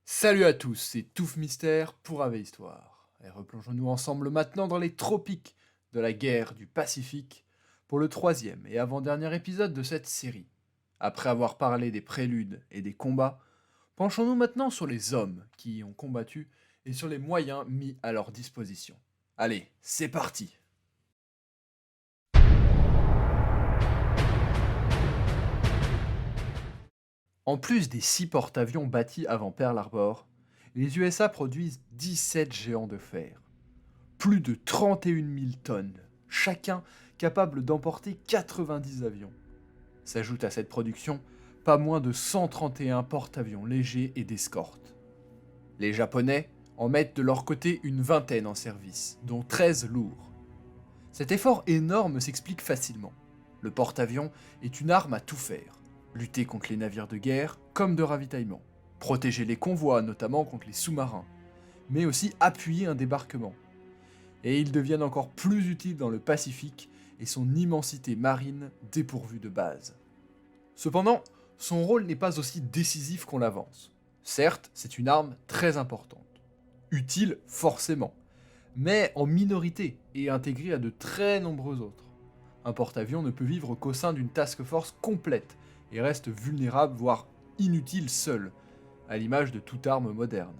Salut à tous, c'est Touffe Mystère pour Ave Histoire. Et replongeons-nous ensemble maintenant dans les tropiques de la guerre du Pacifique pour le troisième et avant-dernier épisode de cette série. Après avoir parlé des préludes et des combats, penchons-nous maintenant sur les hommes qui y ont combattu et sur les moyens mis à leur disposition. Allez, c'est parti! En plus des 6 porte-avions bâtis avant Pearl Harbor, les USA produisent 17 géants de fer. Plus de 31 000 tonnes, chacun capable d'emporter 90 avions. S'ajoute à cette production pas moins de 131 porte-avions légers et d'escorte. Les Japonais en mettent de leur côté une vingtaine en service, dont 13 lourds. Cet effort énorme s'explique facilement. Le porte-avions est une arme à tout faire. Lutter contre les navires de guerre comme de ravitaillement. Protéger les convois, notamment contre les sous-marins. Mais aussi appuyer un débarquement. Et ils deviennent encore plus utiles dans le Pacifique et son immensité marine dépourvue de base. Cependant, son rôle n'est pas aussi décisif qu'on l'avance. Certes, c'est une arme très importante. Utile forcément, mais en minorité et intégrée à de très nombreux autres. Un porte-avions ne peut vivre qu'au sein d'une task force complète et reste vulnérable, voire inutile seul, à l'image de toute arme moderne.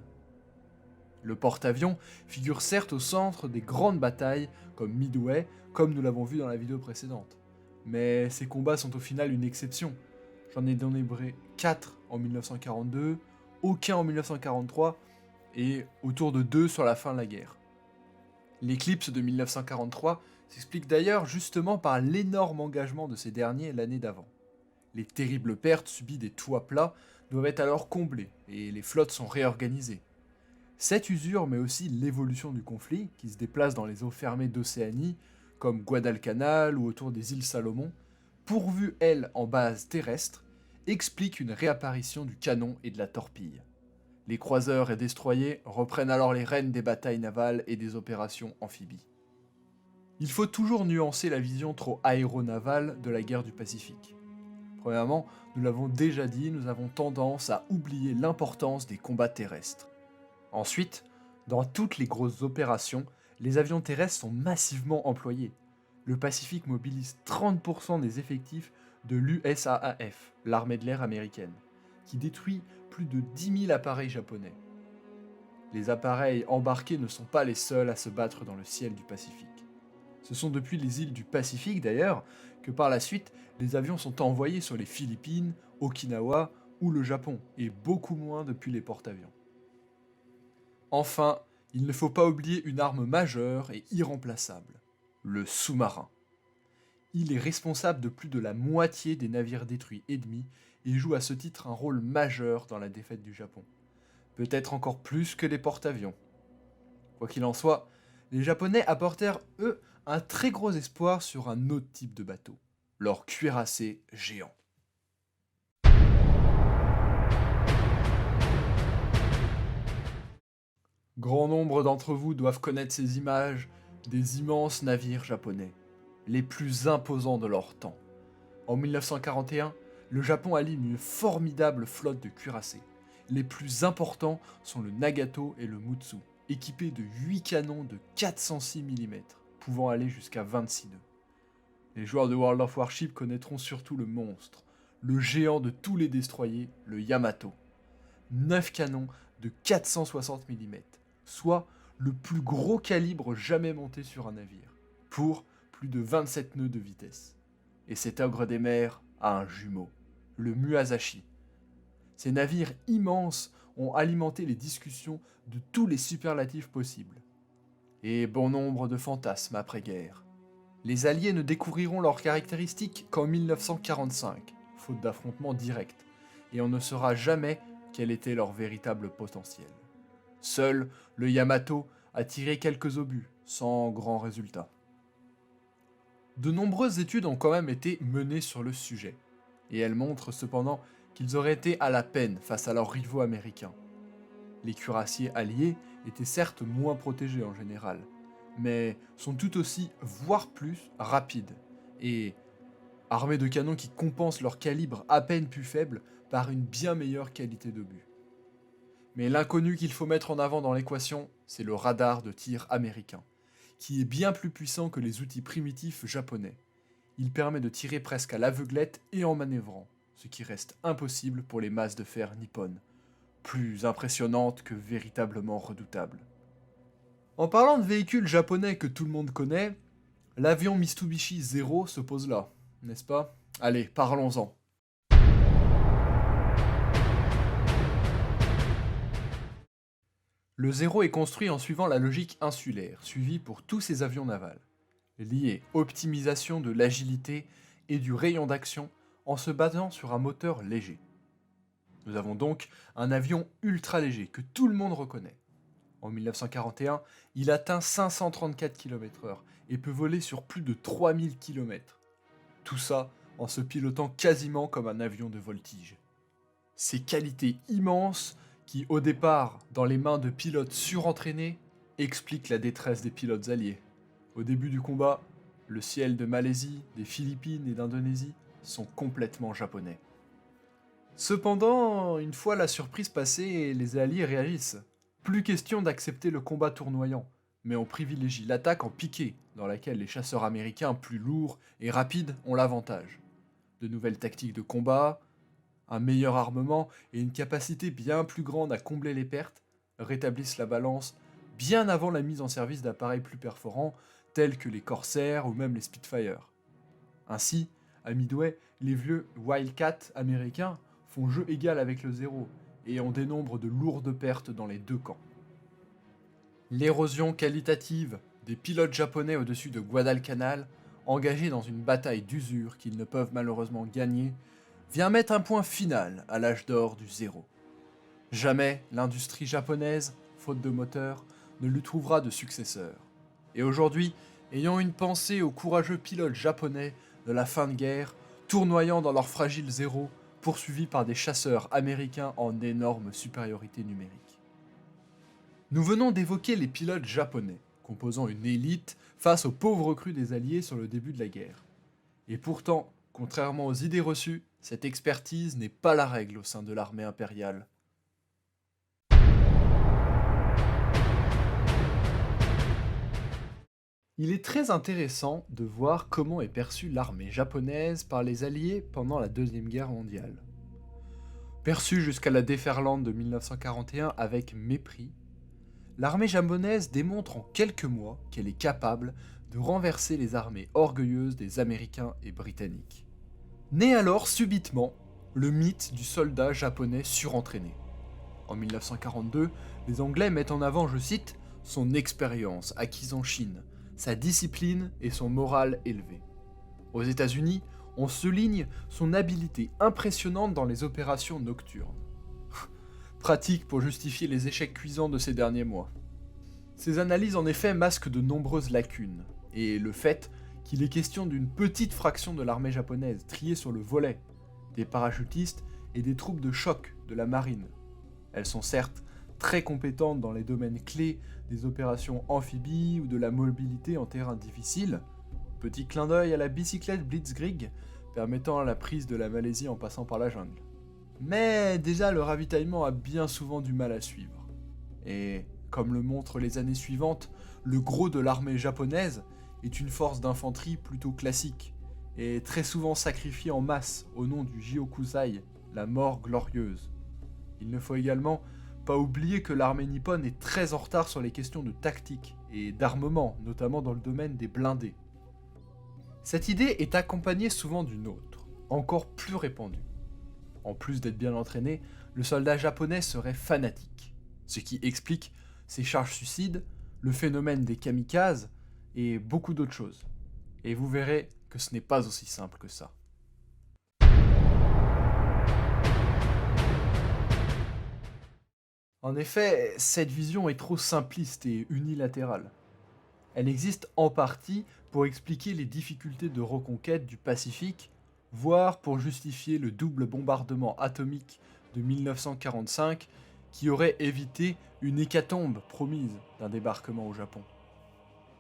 Le porte-avions figure certes au centre des grandes batailles comme Midway, comme nous l'avons vu dans la vidéo précédente. Mais ces combats sont au final une exception. J'en ai dénombré 4 en 1942, aucun en 1943 et autour de 2 sur la fin de la guerre. L'éclipse de 1943 s'explique d'ailleurs justement par l'énorme engagement de ces derniers l'année d'avant. Les terribles pertes subies des toits plats doivent être alors comblées et les flottes sont réorganisées. Cette usure met aussi l'évolution du conflit, qui se déplace dans les eaux fermées d'Océanie, comme Guadalcanal ou autour des îles Salomon, pourvues, elles, en base terrestre, explique une réapparition du canon et de la torpille. Les croiseurs et destroyers reprennent alors les rênes des batailles navales et des opérations amphibies. Il faut toujours nuancer la vision trop aéronavale de la guerre du Pacifique. Premièrement, nous l'avons déjà dit, nous avons tendance à oublier l'importance des combats terrestres. Ensuite, dans toutes les grosses opérations, les avions terrestres sont massivement employés. Le Pacifique mobilise 30% des effectifs de l'USAAF, l'armée de l'air américaine, qui détruit plus de 10 000 appareils japonais. Les appareils embarqués ne sont pas les seuls à se battre dans le ciel du Pacifique. Ce sont depuis les îles du Pacifique d'ailleurs que par la suite les avions sont envoyés sur les Philippines, Okinawa ou le Japon, et beaucoup moins depuis les porte-avions. Enfin, il ne faut pas oublier une arme majeure et irremplaçable, le sous-marin. Il est responsable de plus de la moitié des navires détruits ennemis et joue à ce titre un rôle majeur dans la défaite du Japon. Peut-être encore plus que les porte-avions. Quoi qu'il en soit, les Japonais apportèrent, eux, un très gros espoir sur un autre type de bateau, leur cuirassé géant. Grand nombre d'entre vous doivent connaître ces images des immenses navires japonais, les plus imposants de leur temps. En 1941, le Japon aligne une formidable flotte de cuirassés. Les plus importants sont le Nagato et le Mutsu, équipés de 8 canons de 406 mm, pouvant aller jusqu'à 26 nœuds. Les joueurs de World of Warship connaîtront surtout le monstre, le géant de tous les destroyers, le Yamato. 9 canons de 460 mm, soit le plus gros calibre jamais monté sur un navire, pour plus de 27 nœuds de vitesse. Et cet ogre des mers a un jumeau, le Musashi. Ces navires immenses ont alimenté les discussions de tous les superlatifs possibles. Et bon nombre de fantasmes après-guerre. Les Alliés ne découvriront leurs caractéristiques qu'en 1945, faute d'affrontements directs, et on ne saura jamais quel était leur véritable potentiel. Seul le Yamato a tiré quelques obus, sans grand résultat. De nombreuses études ont quand même été menées sur le sujet, et elles montrent cependant qu'ils auraient été à la peine face à leurs rivaux américains. Les cuirassiers alliés étaient certes moins protégés en général, mais sont tout aussi, voire plus, rapides, et armés de canons qui compensent leur calibre à peine plus faible par une bien meilleure qualité d'obus. Mais l'inconnu qu'il faut mettre en avant dans l'équation, c'est le radar de tir américain, qui est bien plus puissant que les outils primitifs japonais. Il permet de tirer presque à l'aveuglette et en manœuvrant, ce qui reste impossible pour les masses de fer nippones, plus impressionnantes que véritablement redoutables. En parlant de véhicules japonais que tout le monde connaît, l'avion Mitsubishi Zero se pose là, n'est-ce pas? Allez, parlons-en. Le Zero est construit en suivant la logique insulaire, suivie pour tous ces avions navals, liée optimisation de l'agilité et du rayon d'action en se basant sur un moteur léger. Nous avons donc un avion ultra léger que tout le monde reconnaît. En 1941, il atteint 534 km/h et peut voler sur plus de 3000 km. Tout ça en se pilotant quasiment comme un avion de voltige. Ces qualités immenses qui, au départ, dans les mains de pilotes surentraînés, expliquent la détresse des pilotes alliés. Au début du combat, le ciel de Malaisie, des Philippines et d'Indonésie sont complètement japonais. Cependant, une fois la surprise passée, les alliés réagissent. Plus question d'accepter le combat tournoyant, mais on privilégie l'attaque en piqué, dans laquelle les chasseurs américains plus lourds et rapides ont l'avantage. De nouvelles tactiques de combat, un meilleur armement et une capacité bien plus grande à combler les pertes rétablissent la balance bien avant la mise en service d'appareils plus perforants tels que les Corsair ou même les Spitfire. Ainsi, à Midway, les vieux Wildcat américains font jeu égal avec le Zero et on dénombre de lourdes pertes dans les deux camps. L'érosion qualitative des pilotes japonais au-dessus de Guadalcanal, engagés dans une bataille d'usure qu'ils ne peuvent malheureusement gagner, vient mettre un point final à l'âge d'or du Zero. Jamais l'industrie japonaise, faute de moteur, ne lui trouvera de successeur. Et aujourd'hui, ayant une pensée aux courageux pilotes japonais de la fin de guerre, tournoyant dans leur fragile Zero, poursuivis par des chasseurs américains en énorme supériorité numérique. Nous venons d'évoquer les pilotes japonais, composant une élite face aux pauvres crues des Alliés sur le début de la guerre. Et pourtant, contrairement aux idées reçues, cette expertise n'est pas la règle au sein de l'armée impériale. Il est très intéressant de voir comment est perçue l'armée japonaise par les Alliés pendant la Deuxième Guerre mondiale. Perçue jusqu'à la déferlante de 1941 avec mépris, l'armée japonaise démontre en quelques mois qu'elle est capable de renverser les armées orgueilleuses des Américains et Britanniques. Naît alors subitement le mythe du soldat japonais surentraîné. En 1942, les Anglais mettent en avant, je cite, son expérience acquise en Chine, sa discipline et son moral élevé. Aux États-Unis, on souligne son habileté impressionnante dans les opérations nocturnes. Pratique pour justifier les échecs cuisants de ces derniers mois. Ces analyses en effet masquent de nombreuses lacunes, et le fait qu'il est question d'une petite fraction de l'armée japonaise triée sur le volet, des parachutistes et des troupes de choc de la marine. Elles sont certes très compétentes dans les domaines clés des opérations amphibies ou de la mobilité en terrain difficile. Petit clin d'œil à la bicyclette Blitzkrieg, permettant la prise de la Malaisie en passant par la jungle. Mais déjà le ravitaillement a bien souvent du mal à suivre. Et comme le montrent les années suivantes, le gros de l'armée japonaise est une force d'infanterie plutôt classique, et très souvent sacrifiée en masse au nom du Jyokusai, la mort glorieuse. Il ne faut également pas oublier que l'armée nippone est très en retard sur les questions de tactique et d'armement, notamment dans le domaine des blindés. Cette idée est accompagnée souvent d'une autre, encore plus répandue. En plus d'être bien entraîné, le soldat japonais serait fanatique, ce qui explique ses charges suicides, le phénomène des kamikazes et beaucoup d'autres choses. Et vous verrez que ce n'est pas aussi simple que ça. En effet, cette vision est trop simpliste et unilatérale. Elle existe en partie pour expliquer les difficultés de reconquête du Pacifique, voire pour justifier le double bombardement atomique de 1945 qui aurait évité une hécatombe promise d'un débarquement au Japon.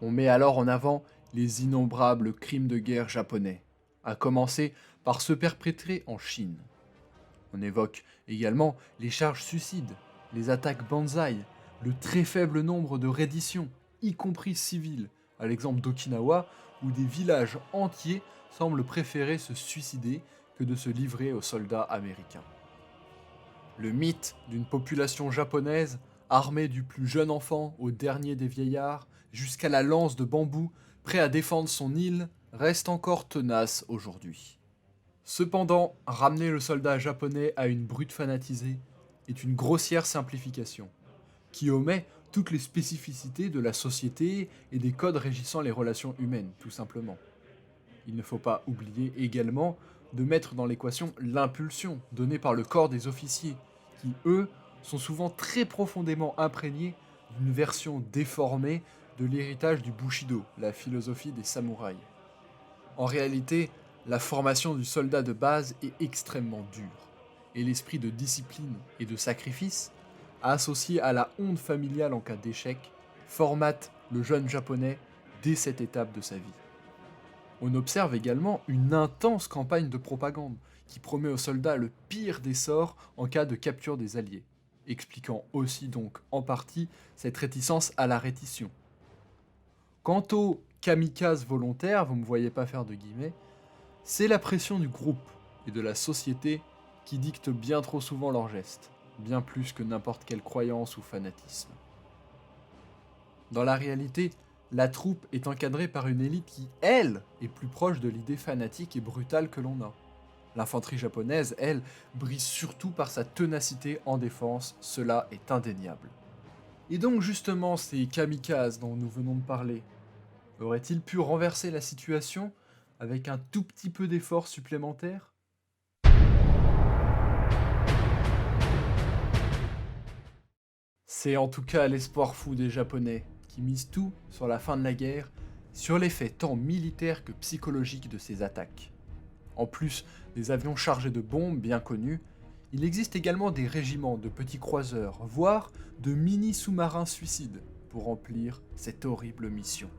On met alors en avant les innombrables crimes de guerre japonais, à commencer par ceux perpétrés en Chine. On évoque également les charges suicides, les attaques banzai, le très faible nombre de redditions, y compris civiles, à l'exemple d'Okinawa, où des villages entiers semblent préférer se suicider que de se livrer aux soldats américains. Le mythe d'une population japonaise, armée du plus jeune enfant au dernier des vieillards, jusqu'à la lance de bambou, prêt à défendre son île, reste encore tenace aujourd'hui. Cependant, ramener le soldat japonais à une brute fanatisée est une grossière simplification, qui omet toutes les spécificités de la société et des codes régissant les relations humaines, tout simplement. Il ne faut pas oublier également de mettre dans l'équation l'impulsion donnée par le corps des officiers, qui, eux, sont souvent très profondément imprégnés d'une version déformée de l'héritage du Bushido, la philosophie des samouraïs. En réalité, la formation du soldat de base est extrêmement dure, et l'esprit de discipline et de sacrifice, associé à la honte familiale en cas d'échec, formate le jeune japonais dès cette étape de sa vie. On observe également une intense campagne de propagande qui promet aux soldats le pire des sorts en cas de capture des Alliés, expliquant aussi donc en partie cette réticence à la reddition. Quant aux kamikazes volontaires, vous ne me voyez pas faire de guillemets, c'est la pression du groupe et de la société qui dicte bien trop souvent leurs gestes, bien plus que n'importe quelle croyance ou fanatisme. Dans la réalité, la troupe est encadrée par une élite qui, elle, est plus proche de l'idée fanatique et brutale que l'on a. L'infanterie japonaise, elle, brille surtout par sa ténacité en défense, cela est indéniable. Et donc justement, ces kamikazes dont nous venons de parler, auraient-ils pu renverser la situation avec un tout petit peu d'effort supplémentaire ? C'est en tout cas l'espoir fou des Japonais, qui misent tout sur la fin de la guerre, sur l'effet tant militaire que psychologique de ces attaques. En plus des avions chargés de bombes bien connus, il existe également des régiments de petits croiseurs, voire de mini-sous-marins suicides, pour remplir cette horrible mission.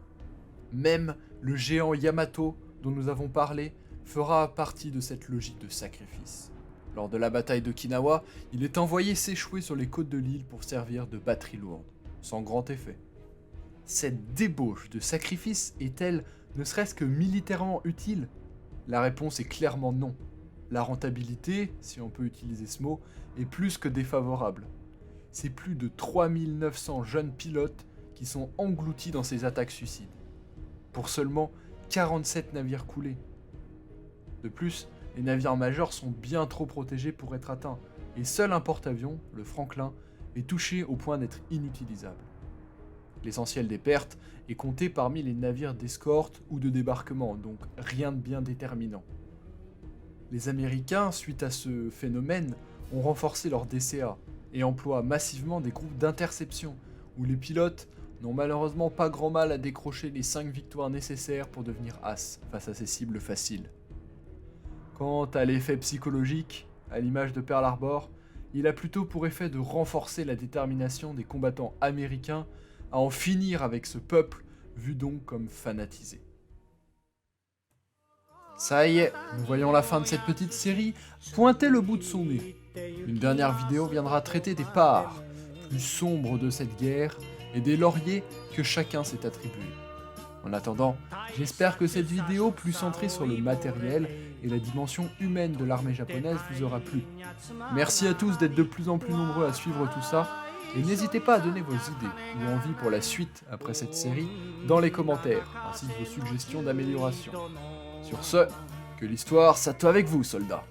Même le géant Yamato, dont nous avons parlé, fera partie de cette logique de sacrifice. Lors de la bataille d'Okinawa, il est envoyé s'échouer sur les côtes de l'île pour servir de batterie lourde, sans grand effet. Cette débauche de sacrifice est-elle ne serait-ce que militairement utile ? La réponse est clairement non. La rentabilité, si on peut utiliser ce mot, est plus que défavorable. C'est plus de 3900 jeunes pilotes qui sont engloutis dans ces attaques suicides, pour seulement 47 navires coulés. De plus, les navires majeurs sont bien trop protégés pour être atteints, et seul un porte-avions, le Franklin, est touché au point d'être inutilisable. L'essentiel des pertes est compté parmi les navires d'escorte ou de débarquement, donc rien de bien déterminant. Les Américains, suite à ce phénomène, ont renforcé leur DCA et emploient massivement des groupes d'interception, où les pilotes n'ont malheureusement pas grand mal à décrocher les 5 victoires nécessaires pour devenir as face à ces cibles faciles. Quant à l'effet psychologique, à l'image de Pearl Harbor, il a plutôt pour effet de renforcer la détermination des combattants américains à en finir avec ce peuple vu donc comme fanatisé. Ça y est, nous voyons la fin de cette petite série pointer le bout de son nez. Une dernière vidéo viendra traiter des parts plus sombres de cette guerre et des lauriers que chacun s'est attribués. En attendant, j'espère que cette vidéo plus centrée sur le matériel et la dimension humaine de l'armée japonaise vous aura plu. Merci à tous d'être de plus en plus nombreux à suivre tout ça. Et n'hésitez pas à donner vos idées ou envies pour la suite après cette série dans les commentaires, ainsi que vos suggestions d'amélioration. Sur ce, que l'histoire soit avec vous, soldats.